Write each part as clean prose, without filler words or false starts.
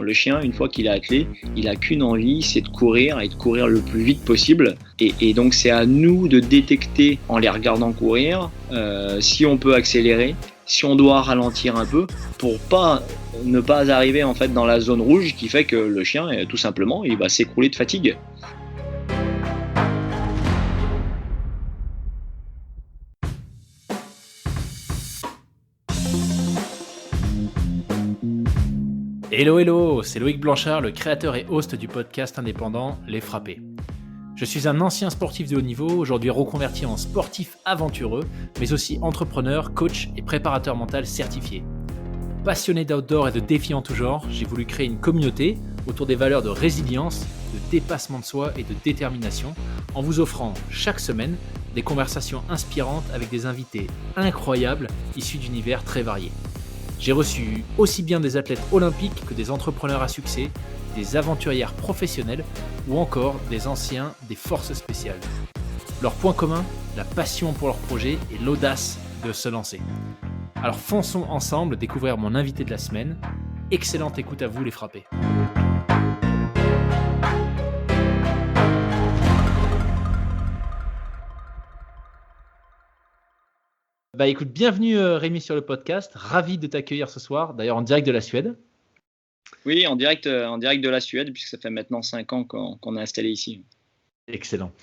le chien, une fois qu'il est attelé, il n'a qu'une envie, c'est de courir et de courir le plus vite possible. Et donc c'est à nous de détecter en les regardant courir si on peut accélérer, si on doit ralentir un peu pour ne pas arriver en fait dans la zone rouge qui fait que le chien, tout simplement, il va s'écrouler de fatigue. Hello, c'est Loïc Blanchard, le créateur et host du podcast indépendant Les Frappés. Je suis un ancien sportif de haut niveau, aujourd'hui reconverti en sportif aventureux, mais aussi entrepreneur, coach et préparateur mental certifié. Passionné d'outdoor et de défis en tout genre, j'ai voulu créer une communauté autour des valeurs de résilience, de dépassement de soi et de détermination, en vous offrant chaque semaine des conversations inspirantes avec des invités incroyables issus d'univers très variés. J'ai reçu aussi bien des athlètes olympiques que des entrepreneurs à succès, des aventurières professionnelles ou encore des anciens des forces spéciales. Leur point commun, la passion pour leur projet et l'audace de se lancer. Alors fonçons ensemble découvrir mon invité de la semaine. Excellente écoute à vous les frappés. Écoute, bienvenue Rémi sur le podcast. Ravi de t'accueillir ce soir, d'ailleurs en direct de la Suède. Oui, en direct de la Suède, puisque ça fait maintenant 5 ans qu'on est installé ici. Excellent.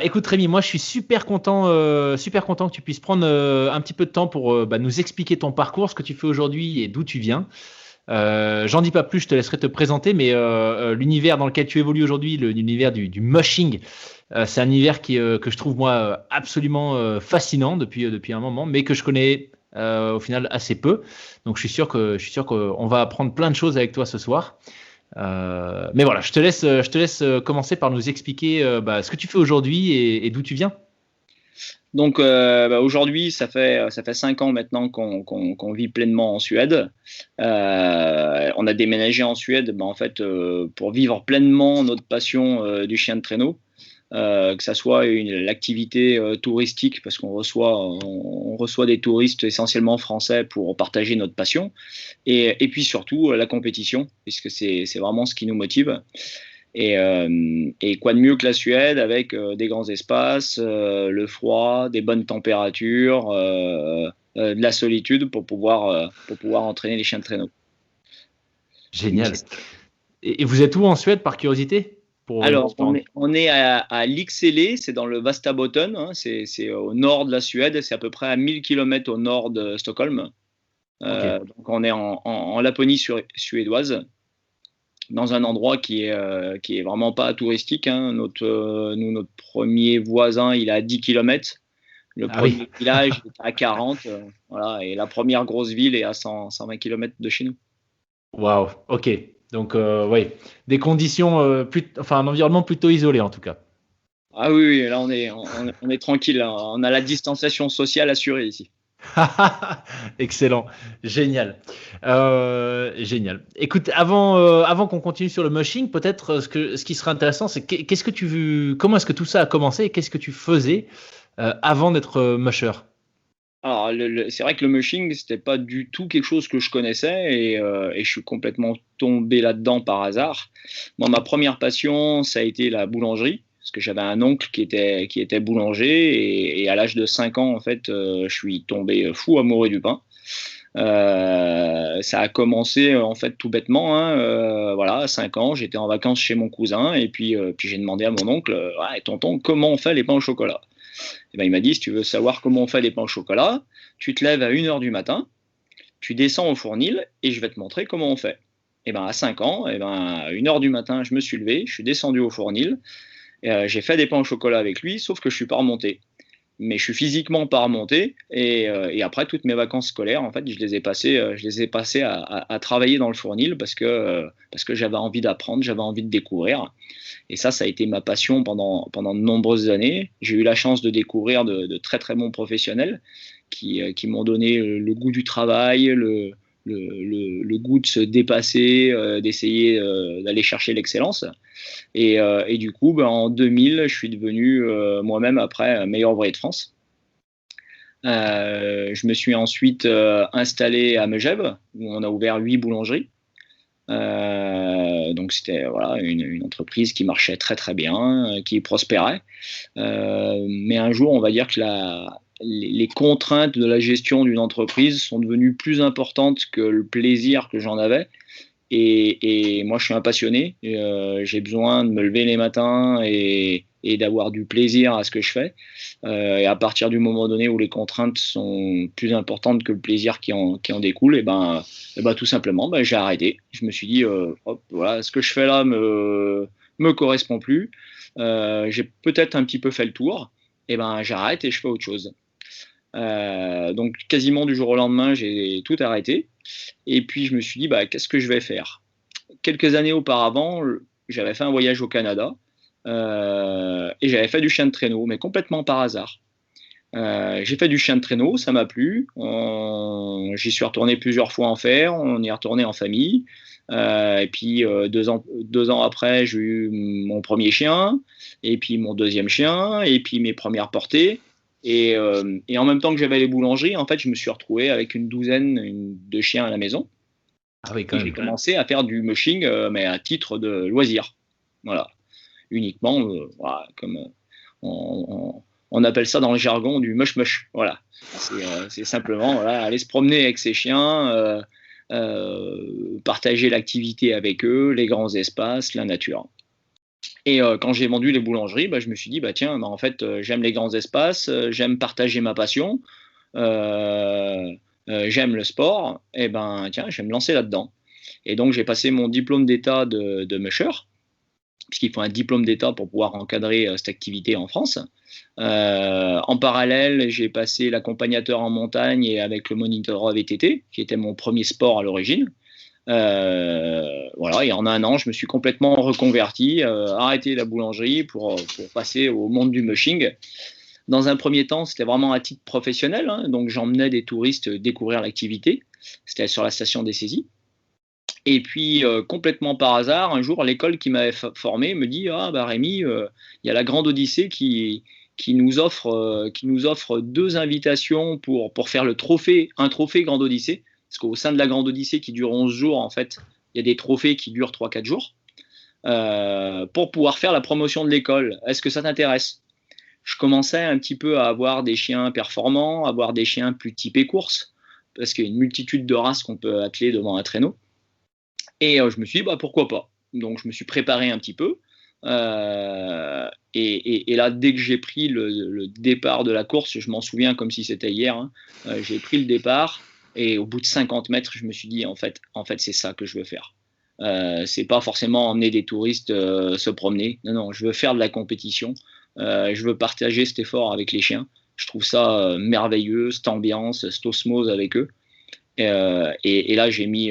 Écoute Rémi, moi je suis super content que tu puisses prendre un petit peu de temps pour nous expliquer ton parcours, ce que tu fais aujourd'hui et d'où tu viens. J'en dis pas plus, je te laisserai te présenter, mais l'univers dans lequel tu évolues aujourd'hui, l'univers du mushing, c'est un univers que je trouve moi absolument fascinant depuis un moment, mais que je connais au final assez peu. Donc je suis sûr qu'on va apprendre plein de choses avec toi ce soir. Mais voilà, je te laisse commencer par nous expliquer ce que tu fais aujourd'hui et d'où tu viens. Donc aujourd'hui, ça fait 5 ans maintenant qu'on vit pleinement en Suède. On a déménagé en Suède en fait, pour vivre pleinement notre passion du chien de traîneau. Que ça soit l'activité touristique, parce qu'on reçoit des touristes essentiellement français pour partager notre passion, et puis surtout la compétition, puisque c'est vraiment ce qui nous motive. Et quoi de mieux que la Suède avec des grands espaces, le froid, des bonnes températures, de la solitude pour pouvoir entraîner les chiens de traîneau. Génial. Et vous êtes où en Suède par curiosité? Alors, on est à Lycksele, c'est dans le Västerbotten, hein, c'est au nord de la Suède, c'est à peu près à 1000 km au nord de Stockholm. Okay. Donc on est en Laponie suédoise, dans un endroit qui est vraiment pas touristique, hein. Notre premier voisin, il est à 10 km. Le premier village est à 40. Voilà, et la première grosse ville est à 120 km de chez nous. Waouh, ok. Donc, oui, des conditions, un environnement plutôt isolé en tout cas. Ah oui, là on est tranquille, là. On a la distanciation sociale assurée ici. Excellent, génial, génial. Écoute, avant qu'on continue sur le mushing, peut-être ce qui serait intéressant, c'est comment est-ce que tout ça a commencé et qu'est-ce que tu faisais avant d'être musher? Alors, c'est vrai que le mushing, c'était pas du tout quelque chose que je connaissais et je suis complètement tombé là-dedans par hasard. Moi, ma première passion, ça a été la boulangerie, parce que j'avais un oncle qui était boulanger et à l'âge de 5 ans, en fait, je suis tombé fou amoureux du pain. Ça a commencé en fait tout bêtement, hein, voilà, à 5 ans, j'étais en vacances chez mon cousin et puis j'ai demandé à mon oncle, ouais, tonton, comment on fait les pains au chocolat? Et ben, il m'a dit, si tu veux savoir comment on fait les pains au chocolat, tu te lèves à 1h du matin, tu descends au fournil et je vais te montrer comment on fait. Et ben, à 5 ans, et ben, à 1h du matin, je me suis levé, je suis descendu au fournil, j'ai fait des pains au chocolat avec lui, sauf que je suis pas remonté. Mais je suis physiquement pas remonté et après toutes mes vacances scolaires, en fait, je les ai passées à travailler dans le fournil parce que j'avais envie d'apprendre, j'avais envie de découvrir. Et ça a été ma passion pendant de nombreuses années. J'ai eu la chance de découvrir de très très bons professionnels qui m'ont donné le goût du travail, le goût de se dépasser, d'essayer d'aller chercher l'excellence. Et du coup, en 2000, je suis devenu moi-même après meilleur ouvrier de France. Je me suis ensuite installé à Megève, où on a ouvert 8 boulangeries. Donc c'était voilà, une entreprise qui marchait très très bien, qui prospérait. Mais un jour, on va dire que les contraintes de la gestion d'une entreprise sont devenues plus importantes que le plaisir que j'en avais. Et moi, je suis un passionné. J'ai besoin de me lever les matins et d'avoir du plaisir à ce que je fais. Et à partir du moment donné où les contraintes sont plus importantes que le plaisir qui en découle, et ben, tout simplement, ben, j'ai arrêté. Je me suis dit, hop, voilà, ce que je fais là me correspond plus. J'ai peut-être un petit peu fait le tour. Et ben, j'arrête et je fais autre chose. Donc quasiment du jour au lendemain, j'ai tout arrêté. Et puis je me suis dit, bah, qu'est-ce que je vais faire? Quelques années auparavant, j'avais fait un voyage au Canada et j'avais fait du chien de traîneau, mais complètement par hasard. J'ai fait du chien de traîneau, ça m'a plu. J'y suis retourné plusieurs fois en faire, on y est retourné en famille. Et puis 2 ans après, j'ai eu mon premier chien, et puis mon deuxième chien, et puis mes premières portées. Et en même temps que j'avais les boulangeries, en fait, je me suis retrouvé avec une douzaine de chiens à la maison. Ah oui, quand Et même. j'ai commencé à faire du mushing, mais à titre de loisir. Voilà. Uniquement, voilà, comme on appelle ça dans le jargon du mush-mush. Voilà. C'est simplement voilà, aller se promener avec ses chiens, partager l'activité avec eux, les grands espaces, la nature. Et quand j'ai vendu les boulangeries, bah, je me suis dit, bah, tiens, bah, en fait, j'aime les grands espaces, j'aime partager ma passion, j'aime le sport, et ben tiens, je vais me lancer là-dedans. Et donc, j'ai passé mon diplôme d'état de musher, puisqu'il faut un diplôme d'état pour pouvoir encadrer cette activité en France. En parallèle, j'ai passé l'accompagnateur en montagne et avec le moniteur VTT, qui était mon premier sport à l'origine. Voilà, et en un an, je me suis complètement reconverti, arrêté la boulangerie pour passer au monde du mushing. Dans un premier temps, c'était vraiment à titre professionnel, hein, donc j'emmenais des touristes découvrir l'activité. C'était sur la station des saisies. Et puis, complètement par hasard, un jour, l'école qui m'avait formé me dit, ah bah Rémi, il y a la Grande Odyssée qui nous offre 2 invitations pour faire un trophée Grande Odyssée. Parce qu'au sein de la Grande Odyssée qui dure 11 jours, en fait, il y a des trophées qui durent 3-4 jours, pour pouvoir faire la promotion de l'école. Est-ce que ça t'intéresse? Je commençais un petit peu à avoir des chiens performants, à avoir des chiens plus typés course, parce qu'il y a une multitude de races qu'on peut atteler devant un traîneau. Et je me suis dit, bah, pourquoi pas? Donc, je me suis préparé un petit peu. Et là, dès que j'ai pris le départ de la course, je m'en souviens comme si c'était hier, hein, j'ai pris le départ. Et au bout de 50 mètres, je me suis dit, en fait c'est ça que je veux faire. C'est pas forcément emmener des touristes se promener. Non, je veux faire de la compétition. Je veux partager cet effort avec les chiens. Je trouve ça merveilleux, cette ambiance, cette osmose avec eux. Et là, j'ai mis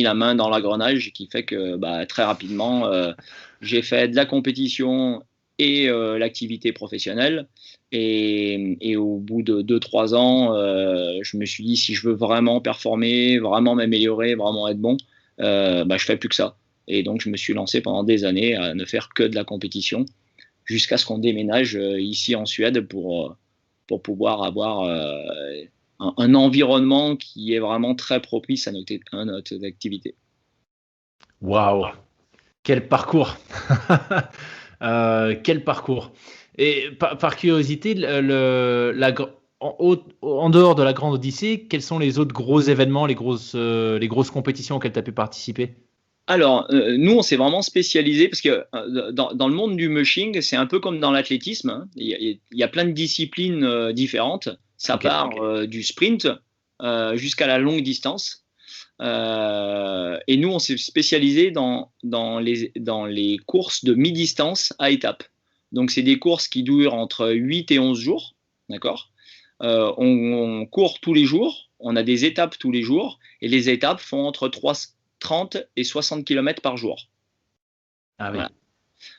la main dans l'engrenage qui fait que bah, très rapidement, j'ai fait de la compétition et l'activité professionnelle. Et au bout de 2-3 ans, je me suis dit, si je veux vraiment performer, vraiment m'améliorer, vraiment être bon, bah, je fais plus que ça. Et donc, je me suis lancé pendant des années à ne faire que de la compétition jusqu'à ce qu'on déménage ici en Suède pour pouvoir avoir un environnement qui est vraiment très propice à notre activité. Waouh, quel parcours. Quel parcours. Et par curiosité, en dehors de la Grande Odyssée, quels sont les autres gros événements, les grosses compétitions auxquelles tu as pu participer? Alors, nous, on s'est vraiment spécialisé parce que dans le monde du mushing, c'est un peu comme dans l'athlétisme, hein. Il y a plein de disciplines différentes. Ça part du sprint jusqu'à la longue distance. Et nous, on s'est spécialisé dans les courses de mi-distance à étapes. Donc, c'est des courses qui durent entre 8 et 11 jours. D'accord? On court tous les jours. On a des étapes tous les jours. Et les étapes font entre 30 et 60 km par jour. Ah oui.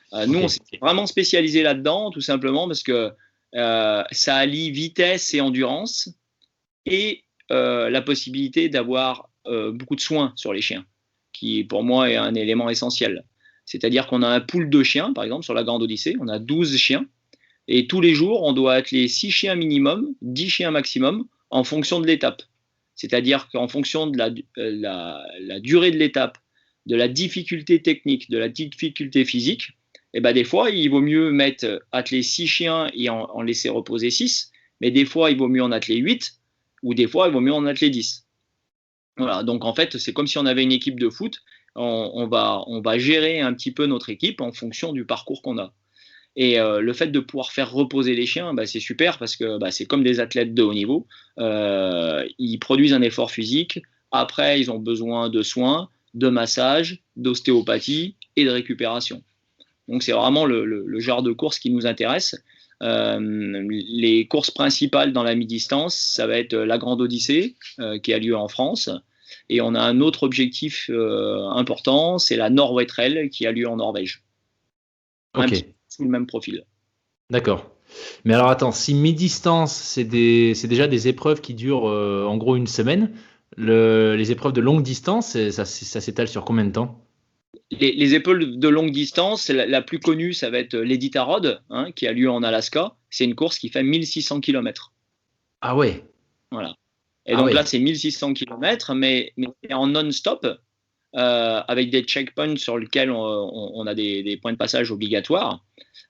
Voilà. Nous, on s'est vraiment spécialisé là-dedans, tout simplement parce que ça allie vitesse et endurance et la possibilité d'avoir beaucoup de soins sur les chiens, qui pour moi est un élément essentiel. C'est-à-dire qu'on a un pool de chiens, par exemple sur la Grande Odyssée, on a 12 chiens, et tous les jours, on doit atteler 6 chiens minimum, 10 chiens maximum, en fonction de l'étape. C'est-à-dire qu'en fonction de la durée de l'étape, de la difficulté technique, de la difficulté physique, et ben des fois, il vaut mieux atteler 6 chiens et en laisser reposer 6, mais des fois, il vaut mieux en atteler 8, ou des fois, il vaut mieux en atteler 10. Voilà, donc en fait, c'est comme si on avait une équipe de foot, on va gérer un petit peu notre équipe en fonction du parcours qu'on a. Et le fait de pouvoir faire reposer les chiens, c'est super parce que c'est comme des athlètes de haut niveau. Ils produisent un effort physique. Après, ils ont besoin de soins, de massage, d'ostéopathie et de récupération. Donc, c'est vraiment le genre de course qui nous intéresse. Les courses principales dans la mi-distance, ça va être la Grande Odyssée qui a lieu en France. Et on a un autre objectif important, c'est la Norway Trail qui a lieu en Norvège. Ok. Sous le même profil. D'accord. Mais alors attends, si mi-distance, c'est déjà des épreuves qui durent en gros une semaine, les épreuves de longue distance, ça s'étale sur combien de temps? Les épreuves de longue distance, la plus connue, ça va être l'Iditarod, qui a lieu en Alaska. C'est une course qui fait 1600 km. Ah ouais. Voilà. Et donc là, c'est 1600 km, mais en non-stop, avec des checkpoints sur lesquels on a des points de passage obligatoires.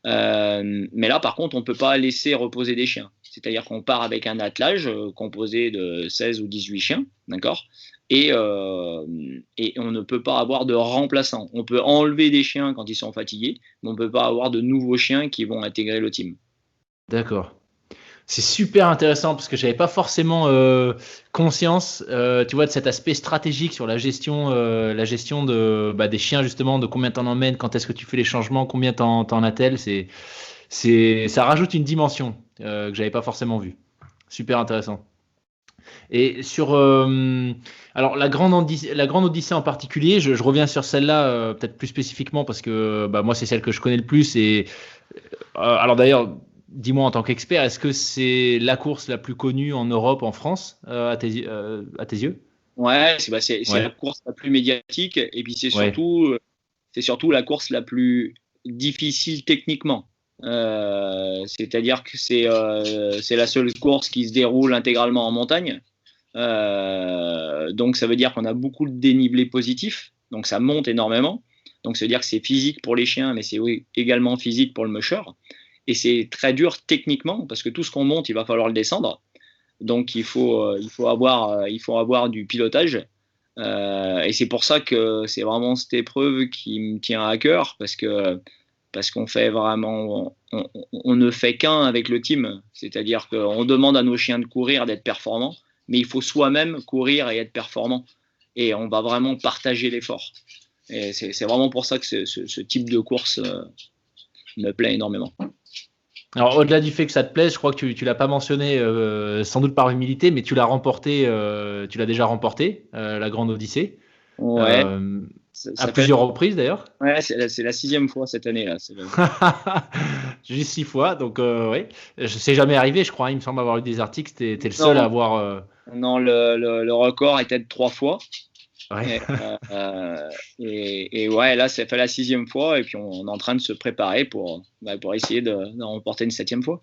Mais là, par contre, on ne peut pas laisser reposer des chiens. C'est-à-dire qu'on part avec un attelage composé de 16 ou 18 chiens, d'accord, et on ne peut pas avoir de remplaçants. On peut enlever des chiens quand ils sont fatigués, mais on ne peut pas avoir de nouveaux chiens qui vont intégrer le team. D'accord. C'est super intéressant parce que j'avais pas forcément conscience, tu vois, de cet aspect stratégique sur la gestion des chiens justement, de combien t'en emmènes, quand est-ce que tu fais les changements, combien t'en attelles. Ça rajoute une dimension que j'avais pas forcément vue. Super intéressant. Et sur alors la grande Odyssée en particulier, je reviens sur celle-là peut-être plus spécifiquement parce que moi c'est celle que je connais le plus et alors d'ailleurs. Dis-moi en tant qu'expert, est-ce que c'est la course la plus connue en Europe, en France, à tes yeux? Ouais, c'est la course la plus médiatique et puis c'est surtout la course la plus difficile techniquement. C'est-à-dire que c'est la seule course qui se déroule intégralement en montagne. Donc ça veut dire qu'on a beaucoup de dénivelé positif, donc ça monte énormément. Donc ça veut dire que c'est physique pour les chiens, mais c'est également physique pour le musher. Et c'est très dur techniquement parce que tout ce qu'on monte, il va falloir le descendre. Donc il faut avoir du pilotage. Et c'est pour ça que c'est vraiment cette épreuve qui me tient à cœur parce qu'on fait vraiment, on ne fait qu'un avec le team. C'est-à-dire qu'on demande à nos chiens de courir, d'être performants, mais il faut soi-même courir et être performant. Et on va vraiment partager l'effort. Et c'est vraiment pour ça que ce type de course me plaît énormément. Alors, au-delà du fait que ça te plaise, je crois que tu l'as pas mentionné sans doute par humilité, mais tu l'as déjà remporté, la Grande Odyssée. Ouais. À plusieurs reprises d'ailleurs. Ouais, c'est la 6e fois cette année-là. Juste 6 fois, donc oui. Je sais jamais arrivé, je crois. Il me semble avoir lu des articles. T'es le seul à avoir. Non, le record était de 3 fois. Ouais. Et ouais, là, ça fait la 6e fois, et puis on est en train de se préparer pour essayer de remporter une 7e fois.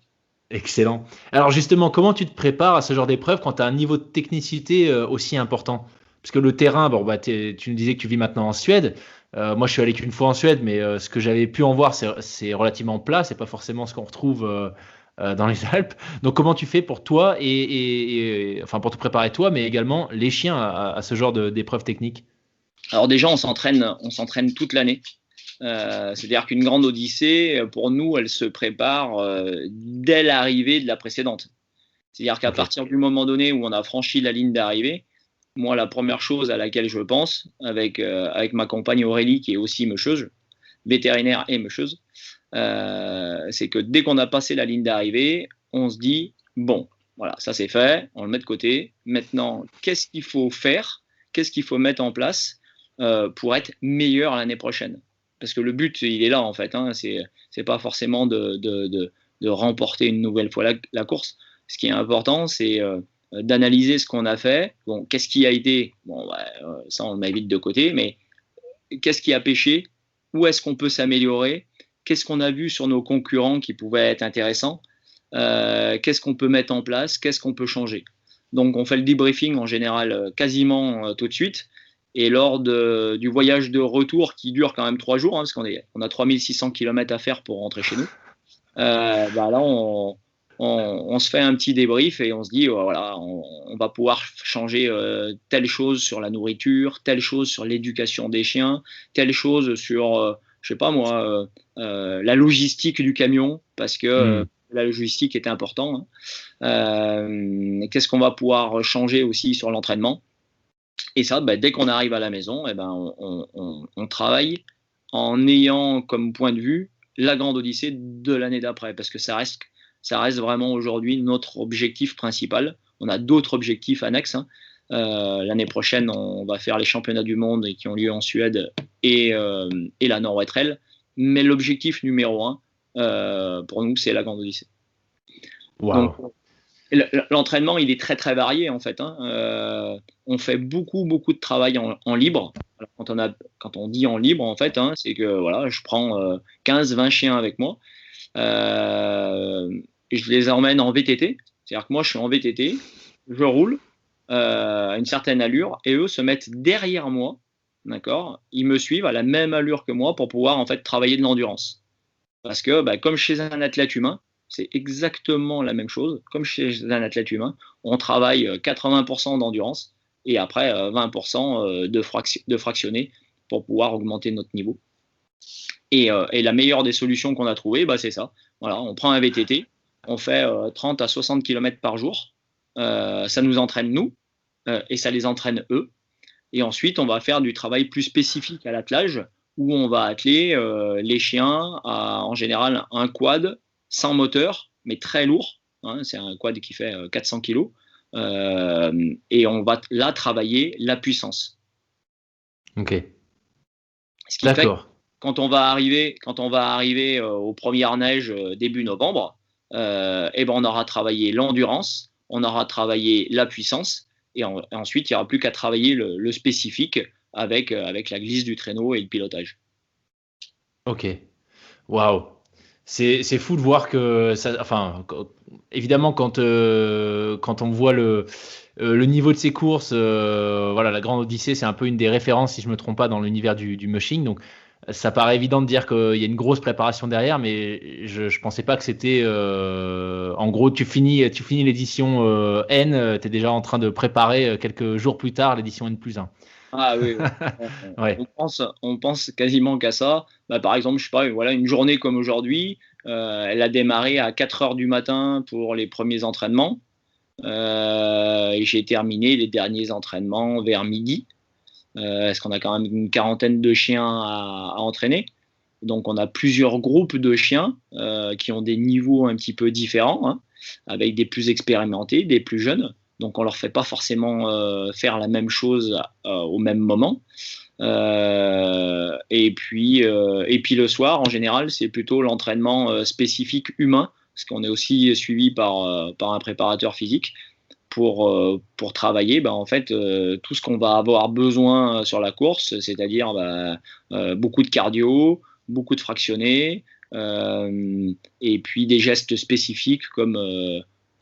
Excellent. Alors justement, comment tu te prépares à ce genre d'épreuve quand tu as un niveau de technicité aussi important? Parce que le terrain, tu nous disais que tu vis maintenant en Suède. Moi, je suis allé qu'une fois en Suède, mais ce que j'avais pu en voir, c'est relativement plat. C'est pas forcément ce qu'on retrouve dans les Alpes. Donc, comment tu fais pour toi enfin pour te préparer toi, mais également les chiens à ce genre d'épreuve technique? Alors déjà, on s'entraîne toute l'année. C'est-à-dire qu'une grande odyssée, pour nous, elle se prépare dès l'arrivée de la précédente. C'est-à-dire qu'à partir du moment donné où on a franchi la ligne d'arrivée, moi, la première chose à laquelle je pense, avec ma compagne Aurélie, qui est aussi meucheuse, vétérinaire et meucheuse, c'est que dès qu'on a passé la ligne d'arrivée, on se dit, bon, voilà, ça c'est fait, on le met de côté. Maintenant, qu'est-ce qu'il faut faire? Qu'est-ce qu'il faut mettre en place pour être meilleur l'année prochaine? Parce que le but, il est là, en fait. C'est pas forcément de remporter une nouvelle fois la course. Ce qui est important, c'est d'analyser ce qu'on a fait. Bon, qu'est-ce qui a été? Bon, ça, on le met vite de côté, mais qu'est-ce qui a pêché? Où est-ce qu'on peut s'améliorer? Qu'est-ce qu'on a vu sur nos concurrents qui pouvait être intéressant? Qu'est-ce qu'on peut mettre en place? Qu'est-ce qu'on peut changer? Donc, on fait le debriefing en général quasiment tout de suite. Et lors du voyage de retour qui dure quand même 3 jours, parce qu'on a 3600 km à faire pour rentrer chez nous, là, on se fait un petit débrief et on se dit, voilà, on va pouvoir changer telle chose sur la nourriture, telle chose sur l'éducation des chiens, telle chose sur, je sais pas moi, la logistique du camion, parce que la logistique était important. Qu'est-ce qu'on va pouvoir changer aussi sur l'entraînement? Et ça, dès qu'on arrive à la maison, on travaille en ayant comme point de vue la grande odyssée de l'année d'après, parce que ça reste vraiment aujourd'hui notre objectif principal. On a d'autres objectifs annexes. L'année prochaine, on va faire les championnats du monde qui ont lieu en Suède et la Norway Trail. Mais l'objectif numéro 1, pour nous, c'est la grande odyssée. Wow. Donc, l'entraînement, il est très très varié en fait. On fait beaucoup de travail en libre. Alors, quand on dit en libre en fait, c'est que voilà, je prends 15-20 chiens avec moi. Je les emmène en VTT. C'est-à-dire que moi, je suis en VTT, je roule à une certaine allure et eux se mettent derrière moi. D'accord ? Ils me suivent à la même allure que moi pour pouvoir en fait travailler de l'endurance. Parce que comme chez un athlète humain, c'est exactement la même chose. Comme chez un athlète humain, on travaille 80% d'endurance et après 20% de fractionné pour pouvoir augmenter notre niveau. Et la meilleure des solutions qu'on a trouvées, c'est ça. Voilà, on prend un VTT, on fait 30 à 60 km par jour. Ça nous entraîne nous et ça les entraîne eux. Et ensuite, on va faire du travail plus spécifique à l'attelage où on va atteler les chiens à, en général, un quad sans moteur, mais très lourd. C'est un quad qui fait 400 kg. Et on va là travailler la puissance. Ok. Ce qui D'accord. Fait quand on va arriver aux premières neiges début novembre, on aura travaillé l'endurance, on aura travaillé la puissance, et ensuite il n'y aura plus qu'à travailler le spécifique avec la glisse du traîneau et le pilotage. Ok. Waouh. C'est fou de voir que ça. Enfin, évidemment, quand on voit le niveau de ces courses, voilà, la Grande Odyssée, c'est un peu une des références, si je me trompe pas, dans l'univers du mushing. Donc, ça paraît évident de dire qu'il y a une grosse préparation derrière, mais je pensais pas que c'était. En gros, tu finis l'édition N, tu es déjà en train de préparer quelques jours plus tard l'édition N+1. Ah oui. Ouais. On pense quasiment qu'à ça. Par exemple, je sais pas, voilà, une journée comme aujourd'hui, elle a démarré à 4 heures du matin pour les premiers entraînements. Et j'ai terminé les derniers entraînements vers midi. Parce qu'on a quand même une quarantaine de chiens à entraîner. Donc, on a plusieurs groupes de chiens qui ont des niveaux un petit peu différents, avec des plus expérimentés, des plus jeunes. Donc, on ne leur fait pas forcément faire la même chose au même moment. Et puis le soir, en général, c'est plutôt l'entraînement spécifique humain, parce qu'on est aussi suivi par un préparateur physique pour travailler en fait tout ce qu'on va avoir besoin sur la course, c'est-à-dire beaucoup de cardio, beaucoup de fractionné, et puis des gestes spécifiques comme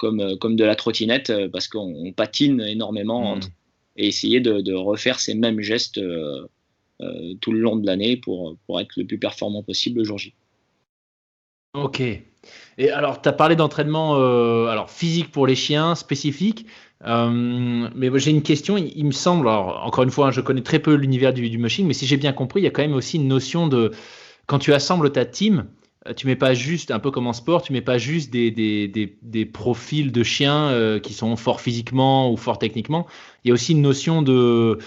de la trottinette, parce qu'on patine énormément, et essayer de refaire ces mêmes gestes tout le long de l'année pour être le plus performant possible le jour J. Ok. Et alors, tu as parlé d'entraînement physique pour les chiens, spécifique. Mais j'ai une question. Il me semble, alors, encore une fois, je connais très peu l'univers du mushing, mais si j'ai bien compris, il y a quand même aussi une notion de… Quand tu assembles ta team, tu mets pas juste, un peu comme en sport, tu mets pas juste des profils de chiens qui sont forts physiquement ou forts techniquement. Il y a aussi une notion de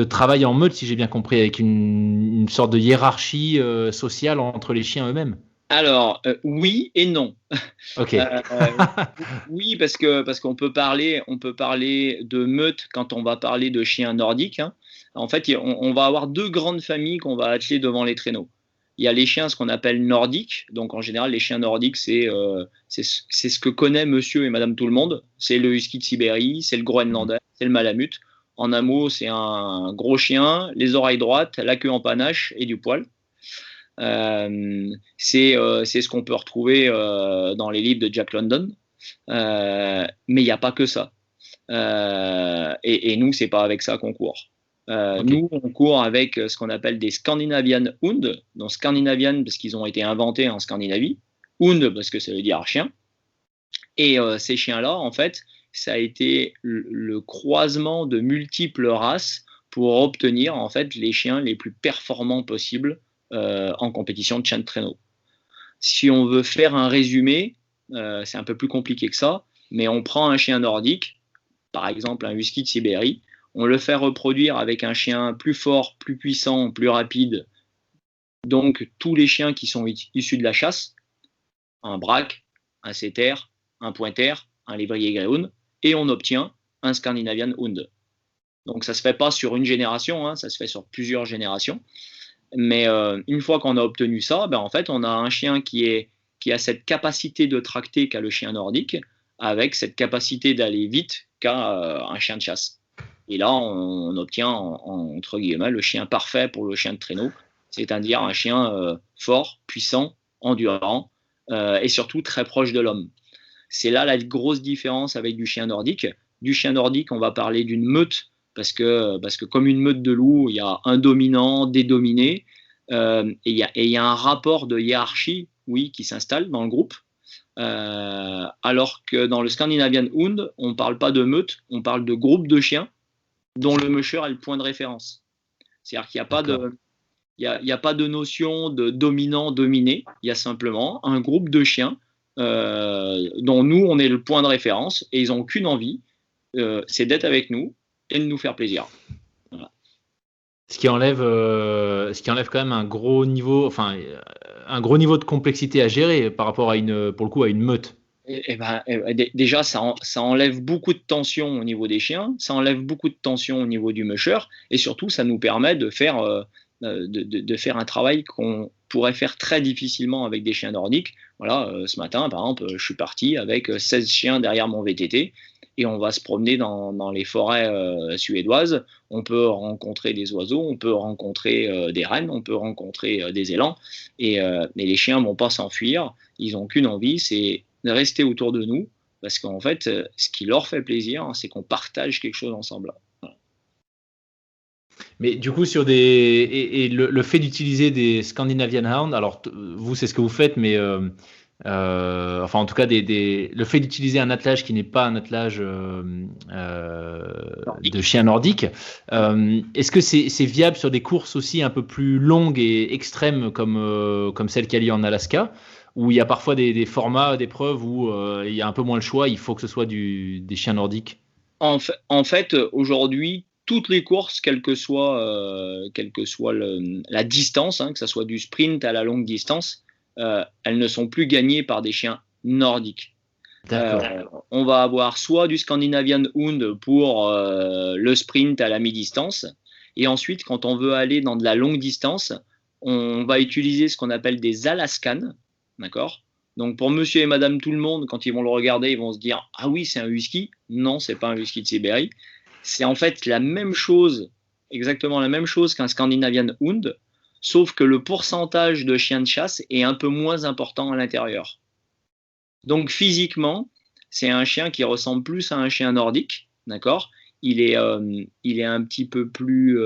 travail en meute, si j'ai bien compris, avec une sorte de hiérarchie sociale entre les chiens eux-mêmes. Alors, oui et non. Ok. Oui, parce qu'on peut parler de meute quand on va parler de chiens nordiques. En fait, on va avoir deux grandes familles qu'on va atteler devant les traîneaux. Il y a les chiens, ce qu'on appelle nordiques. Donc, en général, les chiens nordiques, c'est ce que connaît monsieur et madame tout le monde. C'est le husky de Sibérie, c'est le groenlandais, c'est le malamute. En un mot, c'est un gros chien, les oreilles droites, la queue en panache et du poil. C'est ce qu'on peut retrouver dans les livres de Jack London, mais il n'y a pas que ça, et nous c'est pas avec ça qu'on court. Ok. Nous, on court avec ce qu'on appelle des Scandinavian Hund. Donc Scandinavian parce qu'ils ont été inventés en Scandinavie, Hund parce que ça veut dire chien. Et ces chiens-là, en fait, ça a été le croisement de multiples races pour obtenir en fait les chiens les plus performants possibles en compétition de chien de traîneau. Si on veut faire un résumé, c'est un peu plus compliqué que ça, mais on prend un chien nordique, par exemple un husky de Sibérie, on le fait reproduire avec un chien plus fort, plus puissant, plus rapide, donc tous les chiens qui sont issus de la chasse, un braque, un setter, un pointer, un lévrier greyhound, et on obtient un Scandinavian Hund. Donc ça ne se fait pas sur une génération, hein, ça se fait sur plusieurs générations. Mais une fois qu'on a obtenu ça, en fait, on a un chien qui a cette capacité de tracter qu'a le chien nordique, avec cette capacité d'aller vite qu'a un chien de chasse. Et là, on obtient, entre guillemets, le chien parfait pour le chien de traîneau, c'est-à-dire un chien fort, puissant, endurant, et surtout très proche de l'homme. C'est là la grosse différence avec du chien nordique. Du chien nordique, on va parler d'une meute, parce que comme une meute de loups, il y a un dominant, des dominés, et il y a un rapport de hiérarchie, oui, qui s'installe dans le groupe. Alors que dans le Scandinavian Hund, on ne parle pas de meute, on parle de groupe de chiens dont le musher est le point de référence. C'est-à-dire qu'il n'y a pas de, il y a pas de notion de dominant-dominé, il y a simplement un groupe de chiens dont nous, on est le point de référence, et ils n'ont qu'une envie, c'est d'être avec nous et de nous faire plaisir. Voilà. Ce qui enlève quand même un gros niveau de complexité à gérer par rapport à une meute. Déjà, ça enlève beaucoup de tension au niveau des chiens, ça enlève beaucoup de tension au niveau du musher, et surtout, ça nous permet de faire un travail qu'on pourrait faire très difficilement avec des chiens nordiques. Voilà, ce matin, par exemple, je suis parti avec 16 chiens derrière mon VTT, et on va se promener dans les forêts suédoises. On peut rencontrer des oiseaux, on peut rencontrer des rennes, on peut rencontrer des élans, et les chiens ne vont pas s'enfuir, ils n'ont qu'une envie, c'est de rester autour de nous, parce qu'en fait, ce qui leur fait plaisir, c'est qu'on partage quelque chose ensemble. Voilà. Mais du coup, le fait d'utiliser des Scandinavian Hound, alors vous, c'est ce que vous faites, mais en tout cas, le fait d'utiliser un attelage qui n'est pas un attelage de chien nordique, est-ce que c'est viable sur des courses aussi un peu plus longues et extrêmes comme celle qu'il y a lieu en Alaska, où il y a parfois des formats d'épreuves où il y a un peu moins le choix, il faut que ce soit des chiens nordiques? En fait, aujourd'hui, toutes les courses, quelle que soit la distance, hein, que ce soit du sprint à la longue distance, elles ne sont plus gagnées par des chiens nordiques. On va avoir soit du Scandinavian Hund pour le sprint à la mi-distance, et ensuite, quand on veut aller dans de la longue distance, on va utiliser ce qu'on appelle des Alaskan, d'accord ? Donc pour monsieur et madame tout le monde, quand ils vont le regarder, ils vont se dire « Ah oui, c'est un husky ». Non, c'est pas un husky de Sibérie. C'est en fait la même chose, exactement la même chose qu'un Scandinavian Hund, sauf que le pourcentage de chiens de chasse est un peu moins important à l'intérieur. Donc physiquement, c'est un chien qui ressemble plus à un chien nordique, d'accord ? Il est un petit peu plus...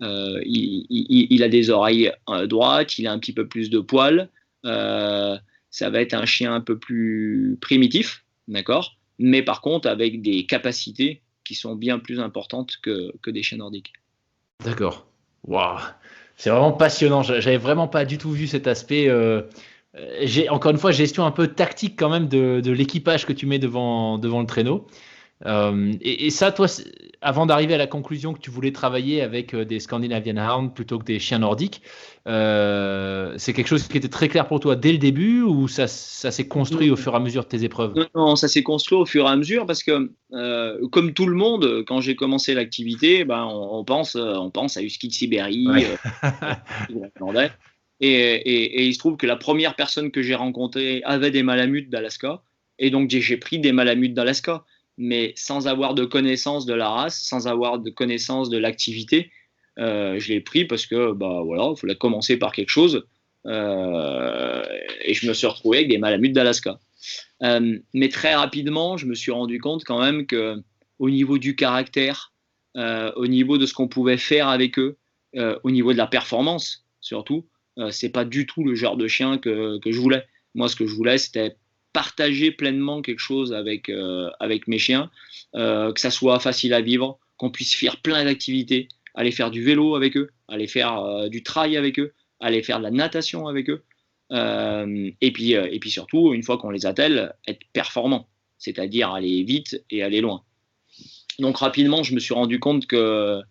il a des oreilles droites, il a un petit peu plus de poils. Ça va être un chien un peu plus primitif, d'accord ? Mais par contre, avec des capacités qui sont bien plus importantes que des chiens nordiques. D'accord. Waouh. C'est vraiment passionnant. J'avais vraiment pas du tout vu cet aspect. Encore une fois, gestion un peu tactique quand même de l'équipage que tu mets devant le traîneau. Et ça, toi, avant d'arriver à la conclusion que tu voulais travailler avec des Scandinavian Hounds plutôt que des chiens nordiques, c'est quelque chose qui était très clair pour toi dès le début, ou ça s'est construit au fur et à mesure de tes épreuves? Non, ça s'est construit au fur et à mesure parce que, comme tout le monde, quand j'ai commencé l'activité, on pense à husky de Sibérie, ouais. Et il se trouve que la première personne que j'ai rencontrée avait des malamutes d'Alaska, et donc j'ai pris des malamutes d'Alaska, mais sans avoir de connaissance de la race, sans avoir de connaissance de l'activité. Je l'ai pris parce que voilà, il fallait commencer par quelque chose, et je me suis retrouvé avec des malamutes d'Alaska. Mais très rapidement, je me suis rendu compte quand même que au niveau du caractère, au niveau de ce qu'on pouvait faire avec eux, au niveau de la performance surtout. C'est pas du tout le genre de chien que je voulais. Moi, ce que je voulais, c'était partager pleinement quelque chose avec mes chiens, que ça soit facile à vivre, qu'on puisse faire plein d'activités, aller faire du vélo avec eux, aller faire du trail avec eux, aller faire de la natation avec eux, et puis surtout, une fois qu'on les attelle, être performant, c'est-à-dire aller vite et aller loin. Donc rapidement, je me suis rendu compte que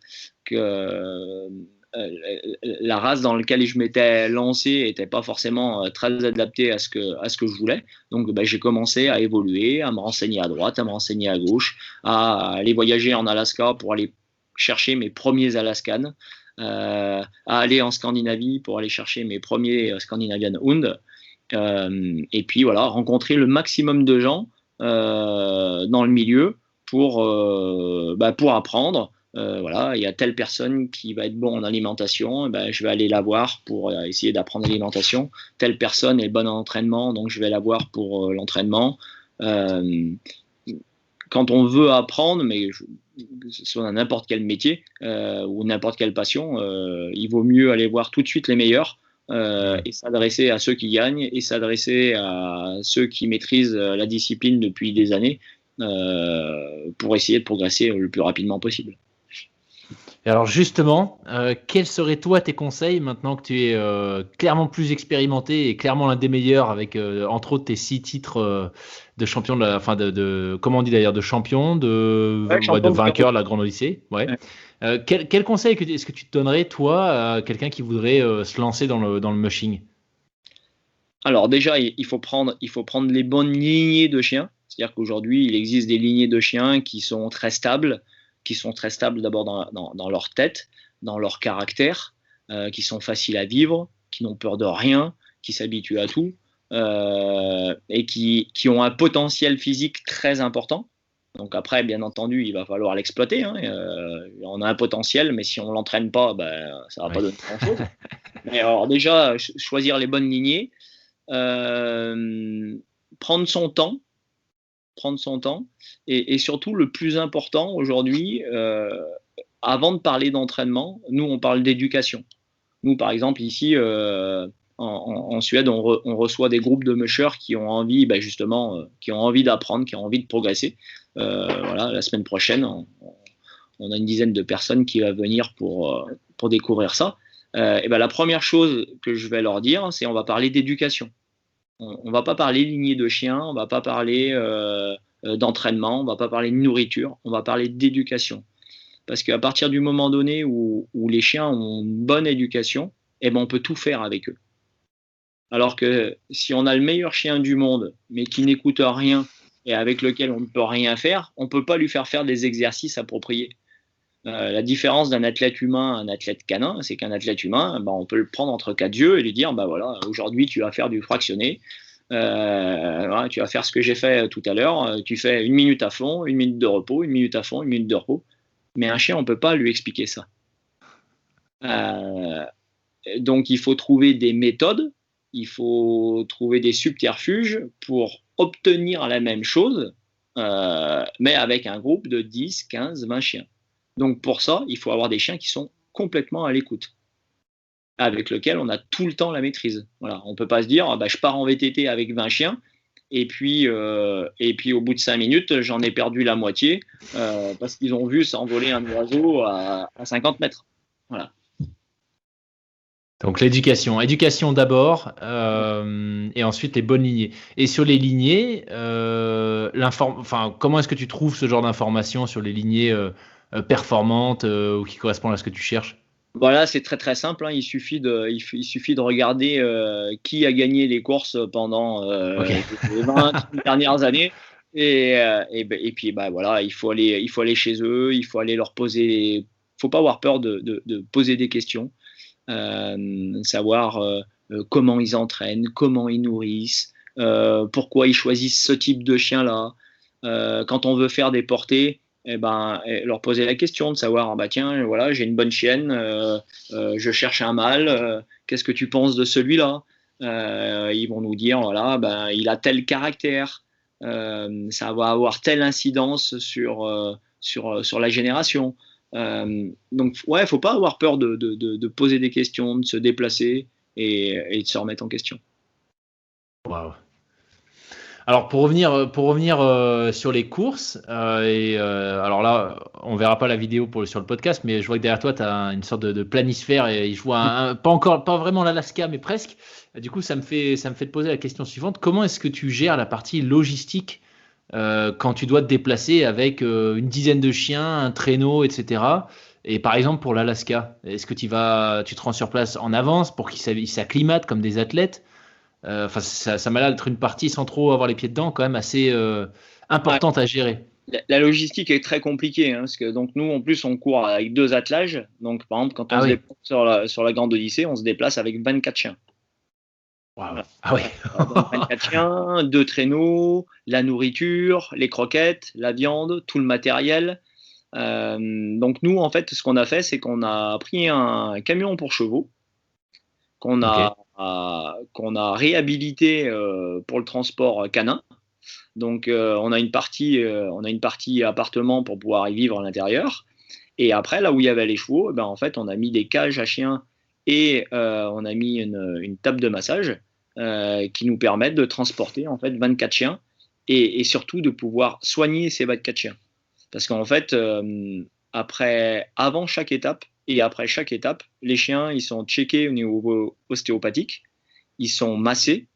la race dans laquelle je m'étais lancé n'était pas forcément très adaptée à ce que je voulais. Donc j'ai commencé à évoluer, à me renseigner à droite, à me renseigner à gauche, à aller voyager en Alaska pour aller chercher mes premiers Alaskans, à aller en Scandinavie pour aller chercher mes premiers Scandinavian Hound, et puis voilà, rencontrer le maximum de gens dans le milieu pour apprendre. Voilà, il y a telle personne qui va être bon en alimentation, je vais aller la voir pour essayer d'apprendre l'alimentation. Telle personne est bonne en entraînement, donc je vais la voir pour l'entraînement. Quand on veut apprendre, mais que ce soit dans n'importe quel métier ou n'importe quelle passion, il vaut mieux aller voir tout de suite les meilleurs et s'adresser à ceux qui gagnent et s'adresser à ceux qui maîtrisent la discipline depuis des années pour essayer de progresser le plus rapidement possible. Et alors justement, quels seraient toi tes conseils maintenant que tu es clairement plus expérimenté et clairement l'un des meilleurs avec entre autres tes 6 titres de champion comment on dit d'ailleurs, de champion, de vainqueur de la Grande Odyssée. Ouais. Quel conseil est-ce que tu te donnerais toi à quelqu'un qui voudrait se lancer dans le mushing? Alors déjà, il faut prendre les bonnes lignées de chiens. C'est-à-dire qu'aujourd'hui, il existe des lignées de chiens qui sont très stables d'abord dans leur tête, dans leur caractère, qui sont faciles à vivre, qui n'ont peur de rien, qui s'habituent à tout, et qui ont un potentiel physique très important. Donc après, bien entendu, il va falloir l'exploiter. On a un potentiel, mais si on ne l'entraîne pas, ça ne va pas donner grand-chose. Mais alors déjà, choisir les bonnes lignées, prendre son temps, et surtout le plus important aujourd'hui, avant de parler d'entraînement, nous on parle d'éducation. Nous par exemple ici en Suède, on reçoit des groupes de mushers qui ont envie qui ont envie d'apprendre, qui ont envie de progresser. Voilà, la semaine prochaine on a une dizaine de personnes qui vont venir pour découvrir ça. La première chose que je vais leur dire, c'est on va parler d'éducation. On ne va pas parler lignée de chiens, on ne va pas parler d'entraînement, on ne va pas parler de nourriture, on va parler d'éducation. Parce qu'à partir du moment donné où les chiens ont une bonne éducation, on peut tout faire avec eux. Alors que si on a le meilleur chien du monde, mais qui n'écoute rien et avec lequel on ne peut rien faire, on ne peut pas lui faire des exercices appropriés. La différence d'un athlète humain à un athlète canin, c'est qu'un athlète humain, on peut le prendre entre 4 yeux et lui dire voilà, aujourd'hui tu vas faire du fractionné, voilà, tu vas faire ce que j'ai fait tout à l'heure, tu fais 1 minute à fond, 1 minute de repos, 1 minute à fond, 1 minute de repos. Mais un chien, on ne peut pas lui expliquer ça. Donc il faut trouver des méthodes, il faut trouver des subterfuges pour obtenir la même chose, mais avec un groupe de 10, 15, 20 chiens. Donc pour ça, il faut avoir des chiens qui sont complètement à l'écoute, avec lesquels on a tout le temps la maîtrise. Voilà, on ne peut pas se dire je pars en VTT avec 20 chiens et puis au bout de 5 minutes, j'en ai perdu la moitié parce qu'ils ont vu s'envoler un oiseau à 50 mètres. Voilà. Donc l'éducation d'abord et ensuite les bonnes lignées. Et sur les lignées, comment est-ce que tu trouves ce genre d'informations sur les lignées performantes ou qui correspondent à ce que tu cherches? Voilà, c'est très très simple. Il suffit de regarder qui a gagné les courses pendant les 20 dernières années. Et puis voilà, il faut aller chez eux, il faut aller leur poser. Il faut pas avoir peur de poser des questions, savoir comment ils entraînent, comment ils nourrissent, pourquoi ils choisissent ce type de chien-là. Quand on veut faire des portées, leur poser la question de savoir tiens, voilà, j'ai une bonne chienne, je cherche un mâle, qu'est-ce que tu penses de celui-là? Ils vont nous dire voilà, il a tel caractère, ça va avoir telle incidence sur la génération. Donc, ouais, faut pas avoir peur de poser des questions, de se déplacer et de se remettre en question. Waouh. Alors pour revenir sur les courses, alors là, on verra pas la vidéo sur le podcast, mais je vois que derrière toi, tu as une sorte de planisphère et je vois pas vraiment l'Alaska, mais presque. Du coup, ça me fait te poser la question suivante. Comment est-ce que tu gères la partie logistique quand tu dois te déplacer avec une dizaine de chiens, un traîneau, etc. Et par exemple pour l'Alaska, est-ce que tu te rends sur place en avance pour qu'ils s'acclimatent comme des athlètes? Enfin, ça m'a l'air d'être une partie sans trop avoir les pieds dedans, quand même assez Ouais, importante à gérer. la logistique est très compliquée, hein, parce que donc nous en plus on court avec 2 attelages. Donc par exemple quand on Ah se oui. déplace sur la Grande Odyssée, on se déplace avec 24 chiens. Waouh. Voilà. Ah oui. Donc 24 chiens, 2 traîneaux, la nourriture, les croquettes, la viande, tout le matériel. Donc nous en fait ce qu'on a fait c'est qu'on a pris un camion pour chevaux qu'on Ok. a réhabilité pour le transport canin. Donc on a une partie appartement pour pouvoir y vivre à l'intérieur. Et après, là où il y avait les chevaux, ben, en fait, on a mis des cages à chiens et on a mis une table de massage qui nous permettent de transporter en fait 24 chiens et surtout de pouvoir soigner ces 24 chiens. Parce qu'en fait, avant chaque étape et après chaque étape, les chiens ils sont checkés au niveau ostéopathique, ils sont massés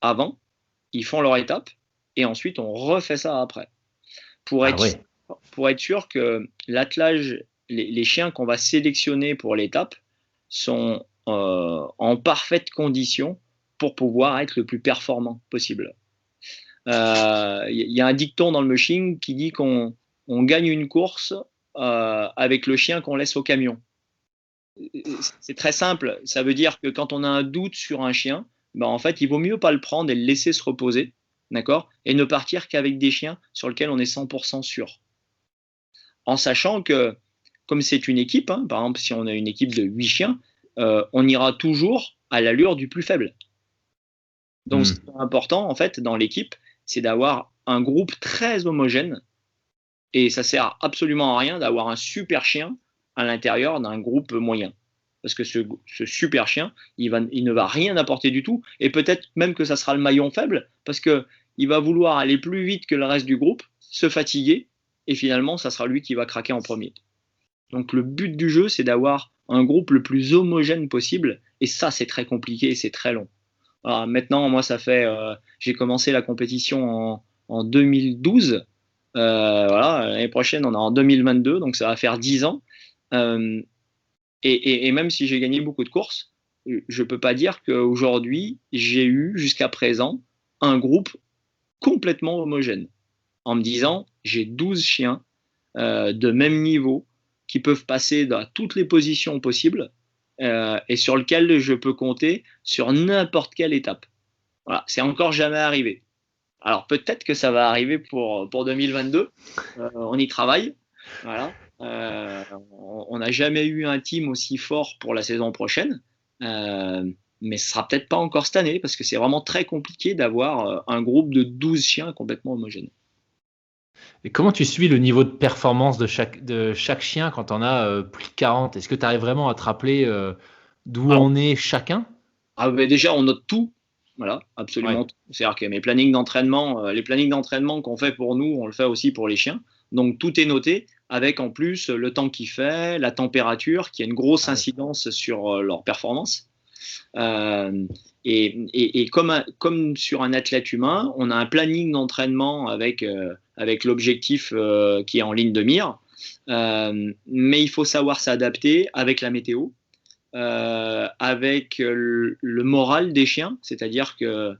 avant, ils font leur étape et ensuite on refait ça après pour Ah être, ouais. pour être sûr que l'attelage, les chiens qu'on va sélectionner pour l'étape sont en parfaite condition pour pouvoir être le plus performant possible. Y a un dicton dans le mushing qui dit qu'on gagne une course avec le chien qu'on laisse au camion. C'est très simple, ça veut dire que quand on a un doute sur un chien, ben en fait, il vaut mieux pas le prendre et le laisser se reposer, d'accord, et ne partir qu'avec des chiens sur lesquels on est 100% sûr. En sachant que, comme c'est une équipe, hein, par exemple, si on a une équipe de 8 chiens, on ira toujours à l'allure du plus faible. Donc, ce qui Hmm. est important, en fait, dans l'équipe, c'est d'avoir un groupe très homogène. Et ça sert absolument à rien d'avoir un super chien à l'intérieur d'un groupe moyen. Parce que ce super chien, il ne va rien apporter du tout. Et peut-être même que ça sera le maillon faible, parce qu'il va vouloir aller plus vite que le reste du groupe, se fatiguer, et finalement, ça sera lui qui va craquer en premier. Donc le but du jeu, c'est d'avoir un groupe le plus homogène possible. Et ça, c'est très compliqué et c'est très long. Alors, maintenant, moi, j'ai commencé la compétition en 2012. Voilà, l'année prochaine, on est en 2022, donc ça va faire 10 ans. Euh, et même si j'ai gagné beaucoup de courses, je ne peux pas dire qu'aujourd'hui, j'ai eu jusqu'à présent un groupe complètement homogène. En me disant, j'ai 12 chiens de même niveau qui peuvent passer dans toutes les positions possibles et sur lesquels je peux compter sur n'importe quelle étape. Voilà, c'est encore jamais arrivé. Alors peut-être que ça va arriver pour 2022. On y travaille. Voilà. On n'a jamais eu un team aussi fort pour la saison prochaine. Mais ce sera peut-être pas encore cette année parce que c'est vraiment très compliqué d'avoir un groupe de 12 chiens complètement homogène. Et comment tu suis le niveau de performance de chaque chien quand on a plus de 40? Est-ce que tu arrives vraiment à te rappeler d'où Alors, en est chacun? déjà, on note tout. Voilà, Ouais. absolument tout. C'est-à-dire que mes plannings d'entraînement, les plannings d'entraînement qu'on fait pour nous, on le fait aussi pour les chiens. Donc tout est noté avec en plus le temps qu'il fait, la température, qui a une grosse Ah ouais. incidence sur leur performance. Euh, et comme sur un athlète humain, on a un planning d'entraînement avec l'objectif qui est en ligne de mire. Mais il faut savoir s'adapter avec la météo, avec le moral des chiens, c'est-à-dire que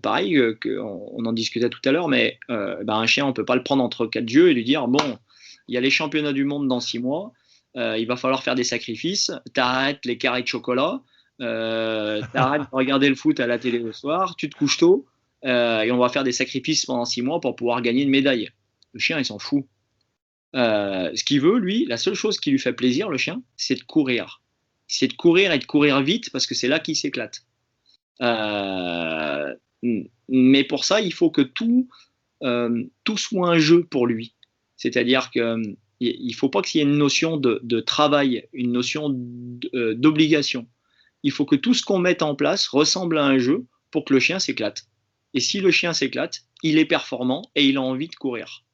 pareil, on en discutait tout à l'heure, mais un chien, on ne peut pas le prendre entre quatre yeux et lui dire, bon, il y a les championnats du monde dans 6 mois, il va falloir faire des sacrifices, t'arrêtes les carrés de chocolat, t'arrêtes de regarder le foot à la télé le soir, tu te couches tôt, et on va faire des sacrifices pendant 6 mois pour pouvoir gagner une médaille. Le chien, il s'en fout. Ce qu'il veut, lui, la seule chose qui lui fait plaisir, le chien, c'est de courir. C'est de courir et de courir vite parce que c'est là qu'il s'éclate. Euh, mais pour ça, il faut que tout soit un jeu pour lui. C'est-à-dire que il faut pas qu'il y ait une notion de travail, une notion d'obligation. Il faut que tout ce qu'on mette en place ressemble à un jeu pour que le chien s'éclate. Et si le chien s'éclate, il est performant et il a envie de courir.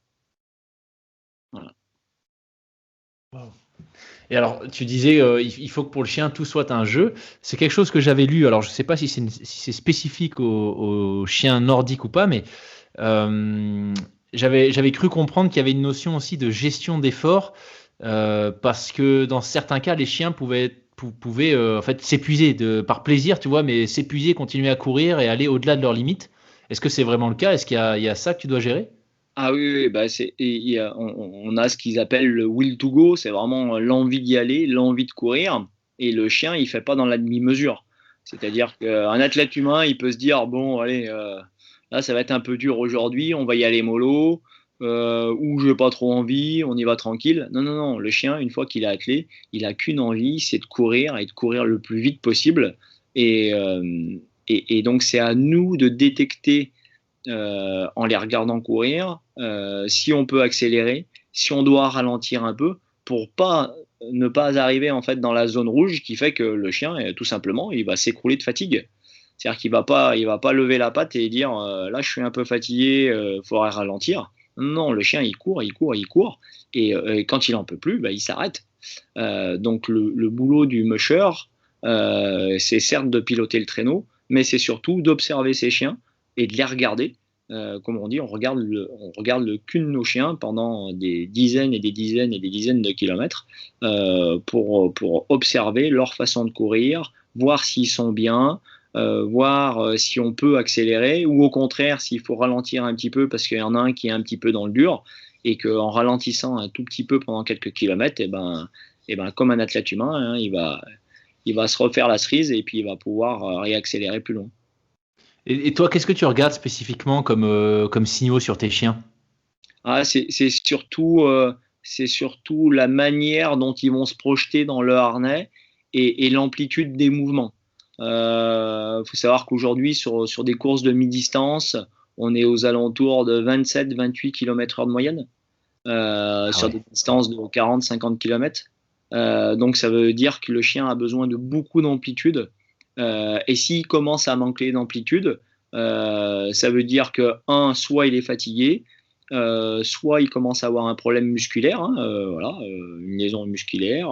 Voilà. Wow. Et alors, tu disais, il faut que pour le chien, tout soit un jeu. C'est quelque chose que j'avais lu. Alors, je ne sais pas si c'est spécifique aux chiens nordiques ou pas, mais j'avais cru comprendre qu'il y avait une notion aussi de gestion d'effort, parce que dans certains cas, les chiens pouvaient en fait s'épuiser par plaisir, tu vois, mais s'épuiser, continuer à courir et aller au-delà de leurs limites. Est-ce que c'est vraiment le cas? Est-ce qu'il y a ça que tu dois gérer? Ah oui, bah on a ce qu'ils appellent le will to go, c'est vraiment l'envie d'y aller, l'envie de courir, et le chien, il fait pas dans la demi-mesure. C'est-à-dire qu'un athlète humain, il peut se dire, bon, allez, là, ça va être un peu dur aujourd'hui, on va y aller mollo, ou j'ai pas trop envie, on y va tranquille. Non, non, non, le chien, une fois qu'il est attelé, il a qu'une envie, c'est de courir et de courir le plus vite possible. Et, et donc, c'est à nous de détecter en les regardant courir, si on peut accélérer, si on doit ralentir un peu, pour ne pas arriver en fait dans la zone rouge qui fait que le chien, tout simplement, il va s'écrouler de fatigue. C'est-à-dire qu'il va pas lever la patte et dire là je suis un peu fatigué, faudrait ralentir. Non, le chien il court, il court, il court, et quand il en peut plus, bah, il s'arrête. Donc le boulot du musher, c'est certes de piloter le traîneau, mais c'est surtout d'observer ses chiens et de les regarder. Comme on dit, on regarde le cul de nos chiens pendant des dizaines et des dizaines et des dizaines de kilomètres, pour observer leur façon de courir, voir s'ils sont bien, voir si on peut accélérer, ou au contraire s'il faut ralentir un petit peu parce qu'il y en a un qui est un petit peu dans le dur, et qu'en ralentissant un tout petit peu pendant quelques kilomètres, et ben, comme un athlète humain, hein, il va se refaire la cerise et puis il va pouvoir réaccélérer plus loin. Et toi, qu'est-ce que tu regardes spécifiquement comme signaux sur tes chiens? Ah, c'est surtout la manière dont ils vont se projeter dans le harnais, et l'amplitude des mouvements. Faut savoir qu'aujourd'hui, sur des courses de mi-distance, on est aux alentours de 27-28 km/h de moyenne, Ah sur ouais. des distances de 40-50 km. Donc ça veut dire que le chien a besoin de beaucoup d'amplitude. Et s'il commence à manquer d'amplitude, ça veut dire que, soit il est fatigué, soit il commence à avoir un problème musculaire, hein, voilà, une lésion musculaire,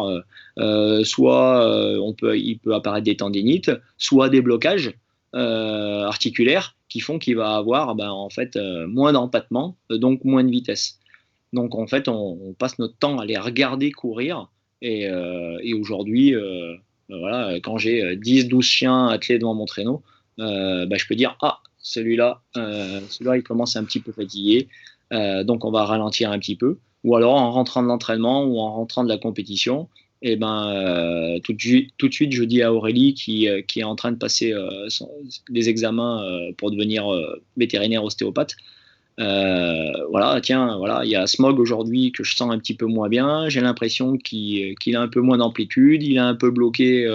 soit il peut apparaître des tendinites, soit des blocages articulaires qui font qu'il va avoir en fait, moins d'empattement, donc moins de vitesse. Donc en fait, on passe notre temps à les regarder courir, et aujourd'hui, voilà, quand j'ai 10-12 chiens attelés devant mon traîneau, je peux dire, ah, celui-là, il commence un petit peu fatigué, donc on va ralentir un petit peu. Ou alors en rentrant de l'entraînement ou en rentrant de la compétition, tout de suite, je dis à Aurélie, qui est en train de passer des examens pour devenir vétérinaire ostéopathe. Voilà, tiens, voilà, il y a Smog aujourd'hui que je sens un petit peu moins bien. J'ai l'impression qu'il a un peu moins d'amplitude, il est un peu bloqué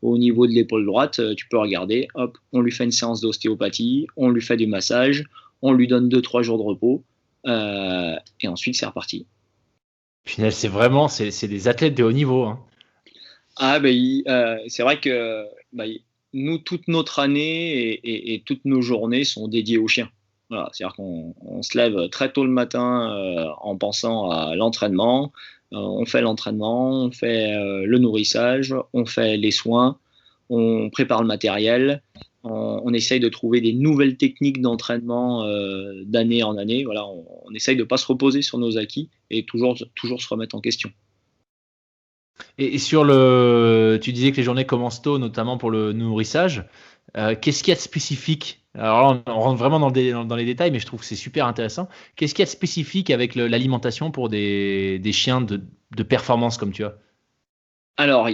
au niveau de l'épaule droite. Tu peux regarder, hop, on lui fait une séance d'ostéopathie, on lui fait du massage, on lui donne 2-3 jours de repos, et ensuite c'est reparti. Punaise, c'est des athlètes de haut niveau, hein. Ah, c'est vrai que nous, toute notre année et toutes nos journées sont dédiées aux chiens. Voilà, c'est-à-dire qu'on se lève très tôt le matin en pensant à l'entraînement. On fait l'entraînement, on fait le nourrissage, on fait les soins, on prépare le matériel, on essaye de trouver des nouvelles techniques d'entraînement d'année en année. Voilà, on essaye de ne pas se reposer sur nos acquis et toujours se remettre en question. Et tu disais que les journées commencent tôt, notamment pour le nourrissage. Qu'est-ce qu'il y a de spécifique? Alors là, on rentre vraiment dans les détails, mais je trouve que c'est super intéressant. Qu'est-ce qu'il y a de spécifique avec l'alimentation pour des chiens de performance comme tu as? Alors,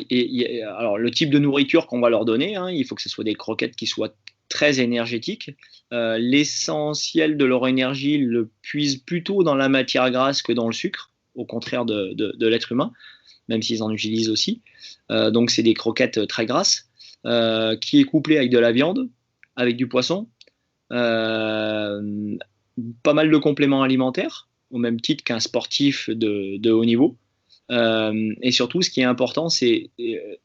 alors, le type de nourriture qu'on va leur donner, hein, il faut que ce soit des croquettes qui soient très énergétiques. L'essentiel de leur énergie, ils le puisent plutôt dans la matière grasse que dans le sucre, au contraire de l'être humain, même s'ils en utilisent aussi. Donc, c'est des croquettes très grasses, qui est couplée avec de la viande, avec du poisson, pas mal de compléments alimentaires. au même titre qu'un sportif de haut niveau. Et surtout, ce qui est important, c'est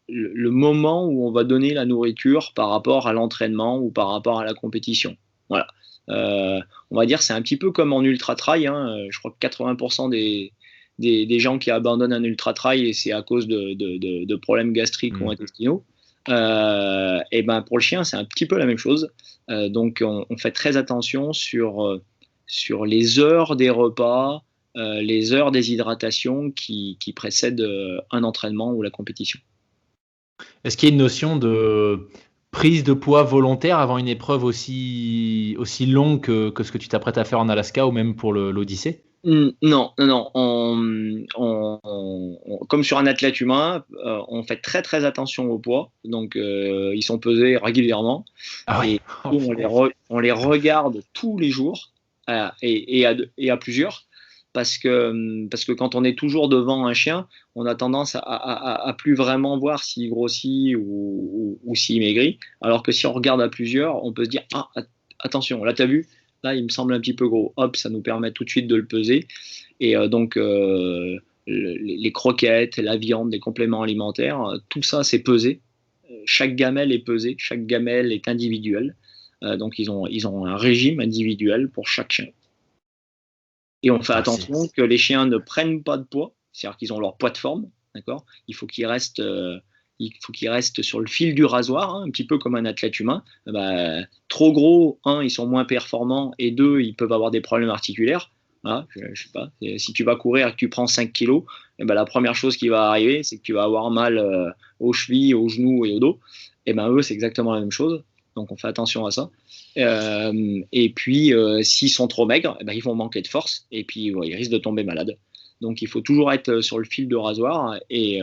le moment où on va donner la nourriture par rapport à l'entraînement ou par rapport à la compétition. Voilà. On va dire c'est un petit peu comme en ultra trail. Je crois que 80% des gens qui abandonnent un ultra trail, et c'est à cause de problèmes gastriques ou intestinaux. Et ben pour le chien, c'est un petit peu la même chose. Donc on fait très attention sur les heures des repas, les heures des hydratations qui précèdent un entraînement ou la compétition. Est-ce qu'il y a une notion de prise de poids volontaire avant une épreuve aussi longue que ce que tu t'apprêtes à faire en Alaska ou même pour l'Odyssée? Non. Comme sur un athlète humain, on fait très très attention au poids. Donc ils sont pesés régulièrement. Ah oui. Et on les regarde tous les jours et à plusieurs. Parce que quand on est toujours devant un chien, on a tendance à plus vraiment voir s'il grossit ou s'il maigrit. Alors que si on regarde à plusieurs, on peut se dire « Ah, attention, là, tu as vu, là, il me semble un petit peu gros. » Hop, ça nous permet tout de suite de le peser. Et donc, les croquettes, la viande, les compléments alimentaires, tout ça, c'est pesé. Chaque gamelle est pesée, chaque gamelle est individuelle. Donc, ils ont un régime individuel pour chaque chien. Et on fait attention que les chiens ne prennent pas de poids, c'est-à-dire qu'ils ont leur poids de forme, d'accord. Il faut qu'ils restent sur le fil du rasoir, un petit peu comme un athlète humain. Trop gros, ils sont moins performants, et deux, ils peuvent avoir des problèmes articulaires. Voilà, je sais pas, si tu vas courir et que tu prends 5 kilos, la première chose qui va arriver, c'est que tu vas avoir mal aux chevilles, aux genoux et au dos. Et eux, c'est exactement la même chose. Donc on fait attention à ça. Et puis s'ils sont trop maigres, ils vont manquer de force et puis ils risquent de tomber malades. Donc il faut toujours être sur le fil de rasoir et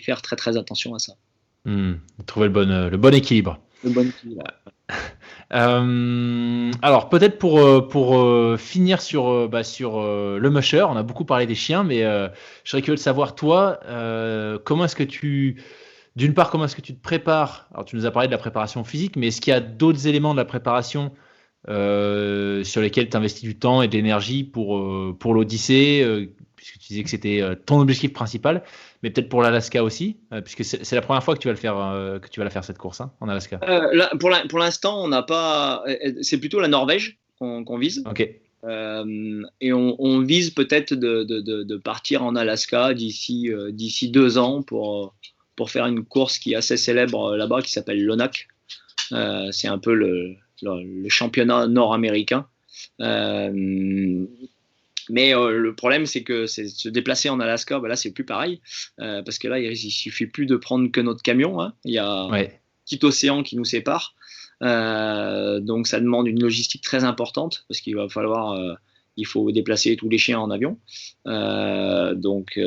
faire très très attention à ça. Trouver le bon équilibre. Le bon équilibre. Alors peut-être pour finir sur le musher, on a beaucoup parlé des chiens, mais je serais curieux de savoir toi, comment est-ce que d'une part, comment est-ce que tu te prépares? Alors, tu nous as parlé de la préparation physique, mais est-ce qu'il y a d'autres éléments de la préparation sur lesquels tu investis du temps et de l'énergie pour l'Odyssée, puisque tu disais que c'était ton objectif principal, mais peut-être pour l'Alaska aussi, puisque c'est la première fois que tu vas la faire cette course en Alaska. Là, pour l'instant, on n'a pas. C'est plutôt la Norvège qu'on vise. Ok. Et on vise peut-être de partir en Alaska d'ici 2 ans pour faire une course qui est assez célèbre là-bas, qui s'appelle l'ONAC. C'est un peu le championnat nord-américain. Mais le problème, c'est que se déplacer en Alaska, là, c'est plus pareil. Parce que là, il suffit plus de prendre que notre camion. Il y a un petit océan qui nous sépare. Donc, ça demande une logistique très importante parce qu'il va falloir... il faut déplacer tous les chiens en avion. Donc,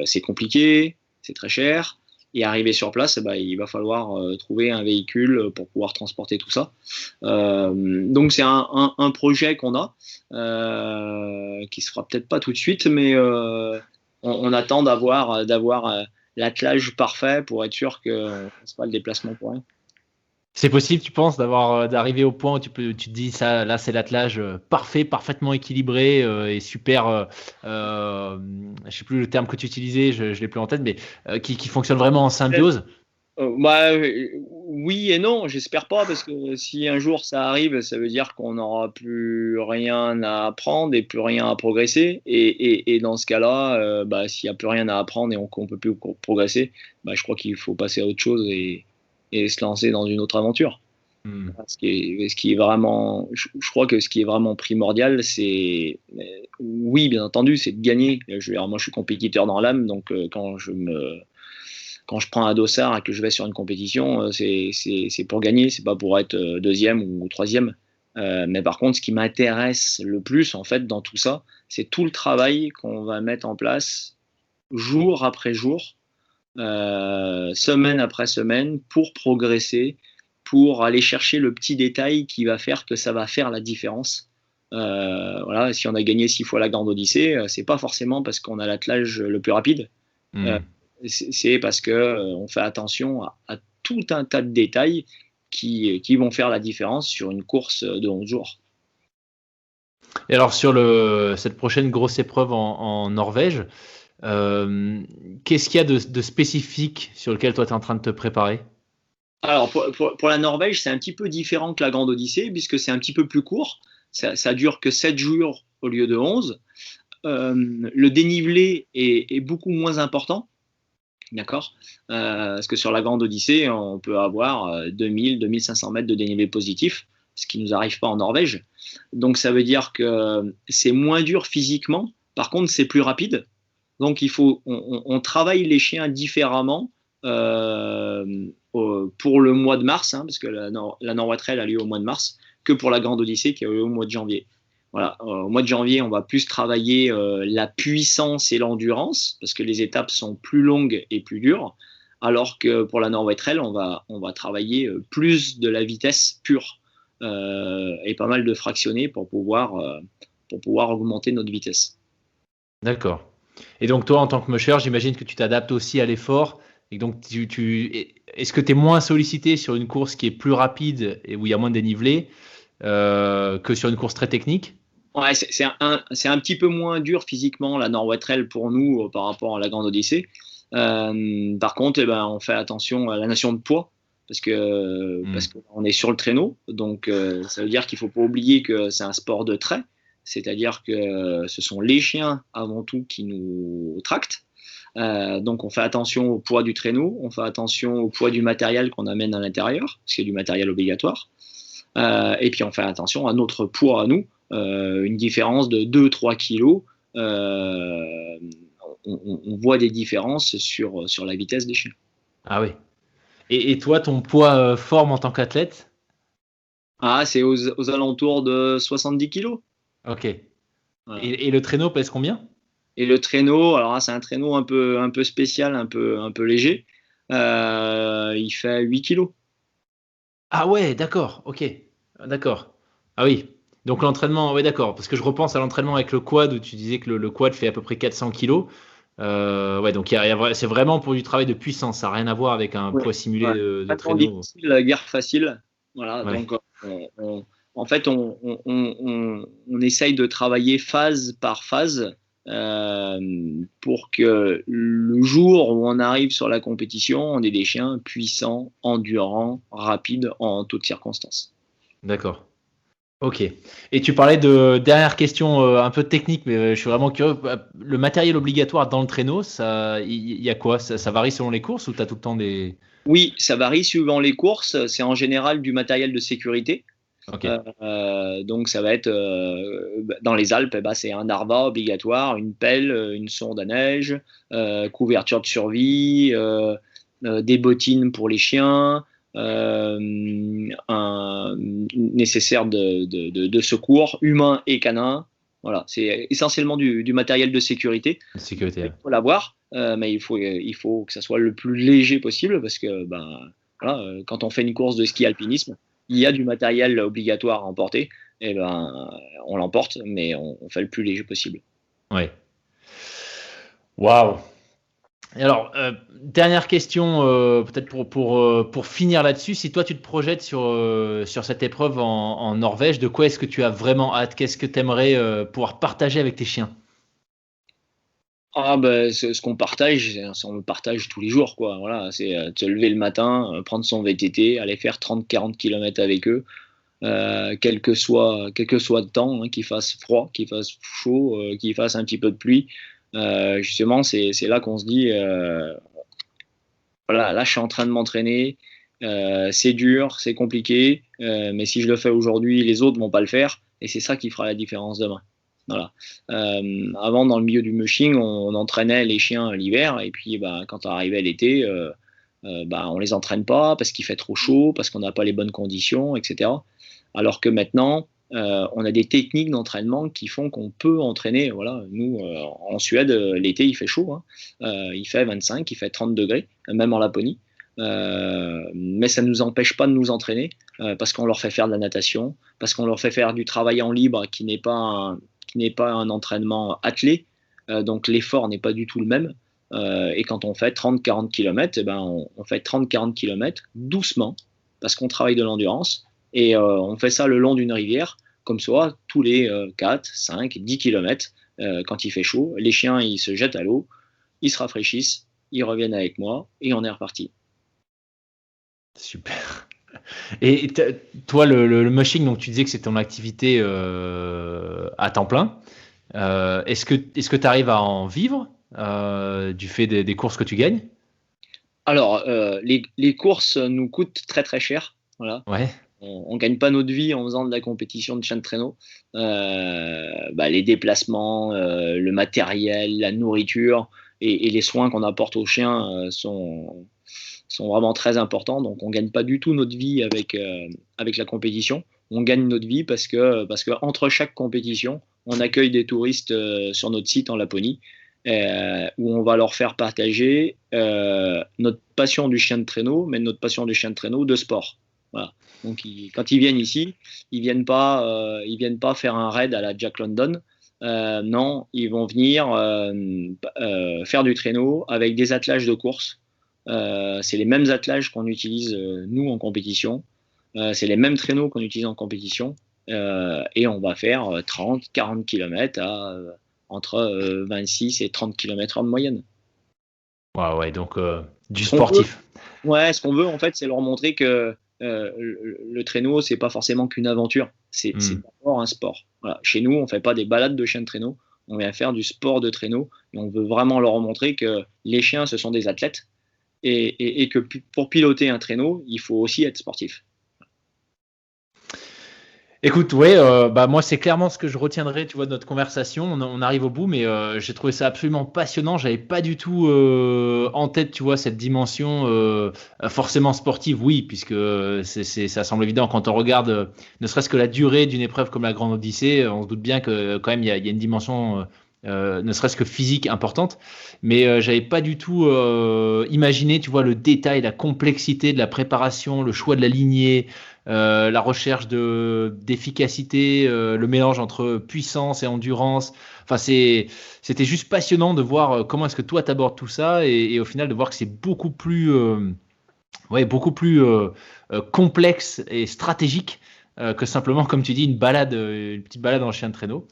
c'est compliqué, c'est très cher. Et arriver sur place, il va falloir trouver un véhicule pour pouvoir transporter tout ça. Donc c'est un projet qu'on a, qui se fera peut-être pas tout de suite, mais on attend d'avoir l'attelage parfait pour être sûr qu'on ne fasse pas le déplacement pour rien. C'est possible, tu penses, d'arriver au point où tu te dis ça, là c'est l'attelage parfait, parfaitement équilibré et super. Je sais plus le terme que tu utilisais, je l'ai plus en tête, mais qui fonctionne vraiment en symbiose. Oui et non, j'espère pas, parce que si un jour ça arrive, ça veut dire qu'on n'aura plus rien à apprendre et plus rien à progresser. Et dans ce cas-là, s'il n'y a plus rien à apprendre et qu'on ne peut plus progresser, je crois qu'il faut passer à autre chose et se lancer dans une autre aventure. Ce qui est vraiment, je crois que ce qui est vraiment primordial, c'est, oui, bien entendu, c'est de gagner. Moi, je suis compétiteur dans l'âme, donc quand je prends un dossard et que je vais sur une compétition, c'est pour gagner, c'est pas pour être deuxième ou troisième. Mais par contre, ce qui m'intéresse le plus, en fait, dans tout ça, c'est tout le travail qu'on va mettre en place jour après jour, semaine après semaine, pour progresser, pour aller chercher le petit détail qui va faire que ça va faire la différence. Voilà, si on a gagné 6 fois la Grande Odyssée, c'est pas forcément parce qu'on a l'attelage le plus rapide. C'est parce que on fait attention à tout un tas de détails qui vont faire la différence sur une course de 11 jours. Et alors sur cette prochaine grosse épreuve en Norvège, qu'est-ce qu'il y a de spécifique sur lequel toi tu es en train de te préparer? Alors, pour la Norvège, c'est un petit peu différent que la Grande Odyssée, puisque c'est un petit peu plus court. Ça dure que 7 jours au lieu de 11. Le dénivelé est beaucoup moins important, d'accord, parce que sur la Grande Odyssée, on peut avoir 2000-2500 mètres de dénivelé positif, ce qui ne nous arrive pas en Norvège. Donc, ça veut dire que c'est moins dur physiquement. Par contre, c'est plus rapide. Donc, on travaille les chiens différemment pour le mois de mars, parce que la Norway Trail a lieu au mois de mars, que pour la Grande Odyssée qui a lieu au mois de janvier. Voilà. Au mois de janvier, on va plus travailler la puissance et l'endurance, parce que les étapes sont plus longues et plus dures, alors que pour la Norway Trail, on va travailler plus de la vitesse pure et pas mal de fractionnés pour pouvoir augmenter notre vitesse. D'accord. Et donc toi, en tant que musher, j'imagine que tu t'adaptes aussi à l'effort. Et donc, est-ce que tu es moins sollicité sur une course qui est plus rapide et où il y a moins de dénivelé que sur une course très technique? Ouais, c'est un petit peu moins dur physiquement la Norway Trail pour nous par rapport à la Grande Odyssée. Par contre, on fait attention à la notion de poids parce qu'on est sur le traîneau. Donc, ça veut dire qu'il ne faut pas oublier que c'est un sport de trait. C'est-à-dire que ce sont les chiens avant tout qui nous tractent. Donc on fait attention au poids du traîneau, on fait attention au poids du matériel qu'on amène à l'intérieur, parce qu'il y a du matériel obligatoire. Et puis on fait attention à notre poids à nous, une différence de 2-3 kilos. On voit des différences sur la vitesse des chiens. Ah oui. Et toi, ton poids forme en tant qu'athlète? Ah, c'est aux alentours de 70 kilos. Ok. Voilà. Et le traîneau pèse combien? Et le traîneau, alors là, c'est un traîneau un peu spécial, un peu léger. Il fait 8 kilos. Ah ouais, d'accord, ok. D'accord. Ah oui. Donc l'entraînement, ouais, d'accord. Parce que je repense à l'entraînement avec le quad où tu disais que le quad fait à peu près 400 kilos. Ouais, donc c'est vraiment pour du travail de puissance. Ça n'a rien à voir avec un poids simulé de traîneau. Difficile, la guerre facile. Voilà, Ouais. donc en fait, on essaye de travailler phase par phase pour que le jour où on arrive sur la compétition, on ait des chiens puissants, endurants, rapides en toutes circonstances. D'accord. Ok. Et tu parlais de dernière question un peu technique, mais je suis vraiment curieux. Le matériel obligatoire dans le traîneau, il y a quoi? Ça varie selon les courses ou tu as tout le temps des... Oui, ça varie suivant les courses. C'est en général du matériel de sécurité. Ok. Donc ça va être dans les Alpes, c'est un Narva obligatoire, une pelle, une sonde à neige, couverture de survie, des bottines pour les chiens, un nécessaire de secours humain et canin. Voilà, c'est essentiellement du matériel de sécurité. Sécurité. Il faut l'avoir, mais il faut que ça soit le plus léger possible parce que voilà, quand on fait une course de ski alpinisme, il y a du matériel obligatoire à emporter, et on l'emporte, mais on fait le plus léger possible. Ouais. Waouh. Et alors, dernière question, peut-être pour finir là-dessus, si toi tu te projettes sur cette épreuve en Norvège, de quoi est-ce que tu as vraiment hâte? Qu'est-ce que tu aimerais pouvoir partager avec tes chiens? Ah ce qu'on partage, on le partage tous les jours, quoi. Voilà, c'est se lever le matin, prendre son VTT, aller faire 30-40 km avec eux, quel que soit le temps, qu'il fasse froid, qu'il fasse chaud, qu'il fasse un petit peu de pluie. Justement, c'est là qu'on se dit, voilà, là je suis en train de m'entraîner, c'est dur, c'est compliqué, mais si je le fais aujourd'hui, les autres vont pas le faire, et c'est ça qui fera la différence demain. Voilà. Avant, dans le milieu du mushing, on entraînait les chiens l'hiver, et puis quand on arrivait l'été, on les entraîne pas parce qu'il fait trop chaud, parce qu'on n'a pas les bonnes conditions, etc. Alors que maintenant, on a des techniques d'entraînement qui font qu'on peut entraîner. Voilà, nous, en Suède, l'été, il fait chaud, il fait 25, il fait 30 degrés, même en Laponie. Mais ça ne nous empêche pas de nous entraîner parce qu'on leur fait faire de la natation, parce qu'on leur fait faire du travail en libre qui n'est pas un entraînement attelé, donc l'effort n'est pas du tout le même. Et quand on fait 30-40 km, on fait 30-40 km doucement, parce qu'on travaille de l'endurance, et on fait ça le long d'une rivière, comme ça, tous les 4, 5, 10 km, quand il fait chaud, les chiens ils se jettent à l'eau, ils se rafraîchissent, ils reviennent avec moi et on est reparti. Super. Et toi, le mushing, donc tu disais que c'était ton activité à temps plein. Est-ce que tu arrives à en vivre du fait des courses que tu gagnes? Alors, les courses nous coûtent très très cher. Voilà. Ouais. On ne gagne pas notre vie en faisant de la compétition de chien de traîneau. Les déplacements, le matériel, la nourriture et les soins qu'on apporte aux chiens sont vraiment très importants. Donc, on ne gagne pas du tout notre vie avec la compétition. On gagne notre vie parce que entre chaque compétition, on accueille des touristes sur notre site en Laponie où on va leur faire partager notre passion du chien de traîneau, mais notre passion du chien de traîneau de sport. Voilà. Donc, quand ils viennent ici, ils viennent pas faire un raid à la Jack London. Non, ils vont venir faire du traîneau avec des attelages de course. C'est les mêmes attelages qu'on utilise nous en compétition. C'est les mêmes traîneaux qu'on utilise en compétition. Et on va faire 30, 40 km entre 26 et 30 km/h de moyenne. Ouais, donc du sportif. Ce qu'on veut, en fait, c'est leur montrer que le traîneau, c'est pas forcément qu'une aventure. C'est d'abord un sport. Voilà. Chez nous, on fait pas des balades de chiens de traîneau. On vient faire du sport de traîneau. Et on veut vraiment leur montrer que les chiens, ce sont des athlètes. Et que pour piloter un traîneau, il faut aussi être sportif. Écoute, moi c'est clairement ce que je retiendrai, tu vois, de notre conversation. On arrive au bout, mais j'ai trouvé ça absolument passionnant. J'avais pas du tout en tête, tu vois, cette dimension forcément sportive, oui, puisque ça semble évident quand on regarde, ne serait-ce que la durée d'une épreuve comme la Grande Odyssée, on se doute bien que quand même il y a une dimension. Ne serait-ce que physique importante, mais j'avais pas du tout imaginé, tu vois, le détail, la complexité de la préparation, le choix de la lignée, la recherche d'efficacité, le mélange entre puissance et endurance. Enfin, c'était juste passionnant de voir comment est-ce que toi t'abordes tout ça et au final de voir que c'est beaucoup plus complexe et stratégique que simplement, comme tu dis, une petite balade en chien de traîneau.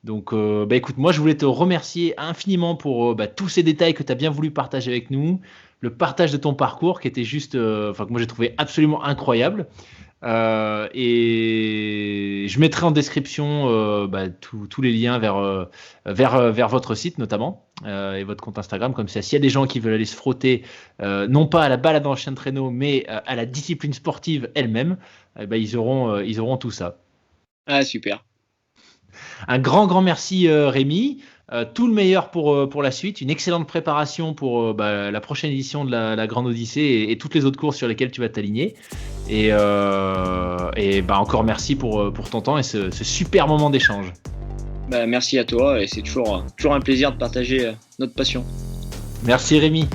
Donc, écoute, moi, je voulais te remercier infiniment pour tous ces détails que tu as bien voulu partager avec nous, le partage de ton parcours qui était juste, que moi, j'ai trouvé absolument incroyable. Et je mettrai en description tous les liens vers votre site notamment et votre compte Instagram. Comme ça, s'il y a des gens qui veulent aller se frotter, non pas à la balade en chien de traîneau, mais à la discipline sportive elle-même, ils auront tout ça. Ah, super. Un grand merci Rémi, tout le meilleur pour la suite, une excellente préparation pour la prochaine édition de la Grande Odyssée et toutes les autres courses sur lesquelles tu vas t'aligner. Et encore merci pour ton temps et ce super moment d'échange. Merci à toi et c'est toujours un plaisir de partager notre passion. Merci Rémi.